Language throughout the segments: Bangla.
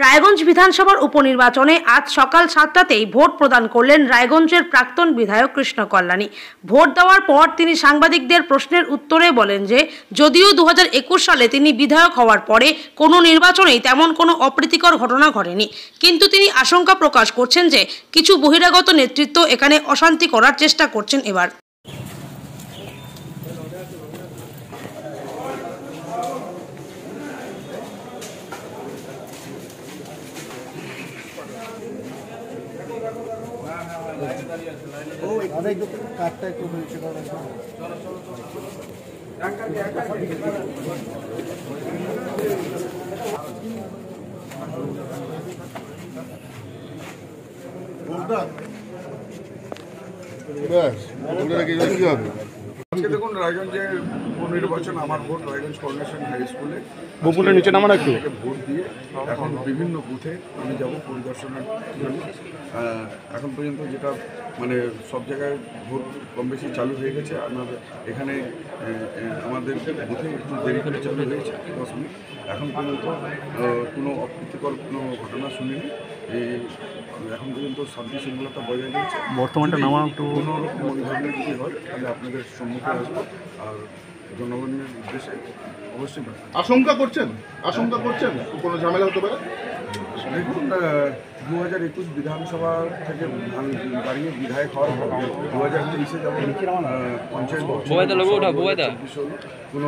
রায়গঞ্জ বিধানসভার উপনির্বাচনে আজ সকাল 7টাতেই ভোট প্রদান করলেন রায়গঞ্জের প্রাক্তন বিধায়ক কৃষ্ণ কল্যাণী। ভোট দেওয়ার পর তিনি সাংবাদিকদের প্রশ্নের উত্তরে বলেন যে যদিও 2021 সালে তিনি বিধায়ক হওয়ার পরে কোনো নির্বাচনেই তেমন কোনো অপ্রীতিকর ঘটনা ঘটেনি, কিন্তু তিনি আশঙ্কা প্রকাশ করছেন যে কিছু বহিরাগত নেতৃত্ব এখানে অশান্তি করার চেষ্টা করছেন। এবার দেখুন, রায়গঞ্জের উপনির্বাচন আমার ভোট রায়গঞ্জ ফাউন্ডেশন হাই স্কুলে বকুলের নিচে নামান একটু ভোট দিয়ে এখন বিভিন্ন বুথে আমি যাব পরিদর্শনের জন্য। এখন পর্যন্ত যেটা মানে সব জায়গায় ভোট কম বেশি চালু হয়ে গেছে। আমাদের এখানে আমাদের বুথে একটু দেরি করে চালু হয়েছে 10 মিনিট। এখন পর্যন্ত কোনো অপ্রীতিকর কোনো ঘটনা শুনিনি। এখন পর্যন্ত শান্তি শৃঙ্খলতা বজায় রয়েছে। বর্তমানটা নামা একটু কোনো রকম ওই ধরনের যদি হয় তাহলে আপনাদের সম্মুখে আসবো আর জনগণের উদ্দেশ্যে অবশ্যই। আশঙ্কা করছেন কোনো ঝামেলা হতে পারে? দেখুন, 2021 বিধানসভা থেকে দাঁড়িয়ে বিধায়ক হওয়ার পর 2023-এ যেমন পঞ্চায়েত কোনো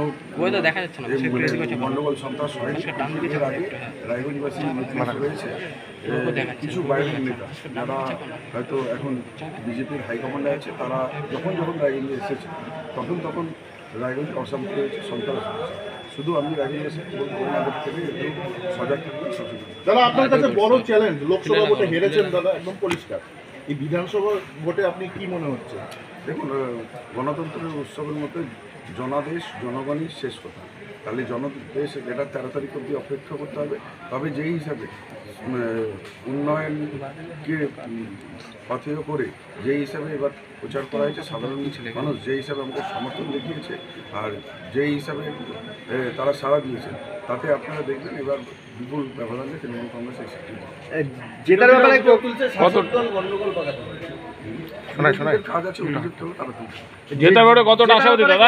গণ্ডগোল সন্ত্রাস হয়নি। এর আগে রায়গঞ্জবাসী রয়েছে কিছু বাইরের নেতা যারা হয়তো এখন বিজেপির হাইকমান্ডে আছে, তারা যখন রায়গঞ্জে এসেছে তখন রায়গঞ্জে অশান্তি হয়েছে, সন্ত্রাস হয়েছে। শুধু আমি রায়গঞ্জে এসে আমাদের থেকে একটু সজাগ থাকবেন, সচেতন। দাদা, আপনার কাছে বড় চ্যালেঞ্জ, লোকসভা ভোটে হেরেছেন দাদা, একদম পরিষ্কার। এই বিধানসভা ভোটে আপনি কি মনে হচ্ছে? দেখুন, গণতন্ত্রের উৎসবের মতো জনাদেশ জনগণই শেষ কথা। তাহলে জনদেশ এটা 13 তারিখ অবধি অপেক্ষা করতে হবে। তবে যেই হিসাবে উন্নয়নকে পাথেয় করে যেই হিসাবে এবার প্রচার করা হয়েছে, সাধারণ মানুষ যেই হিসাবে আমাদের সমর্থন দেখিয়েছে আর যেই হিসাবে তারা সাড়া দিয়েছে, তাতে আপনারা দেখবেন এবার বিপুল ব্যবধানে তৃণমূল কংগ্রেস কাজ আছে। উপযুক্ত হলে তারা কতটা আশাবাদী দাদা?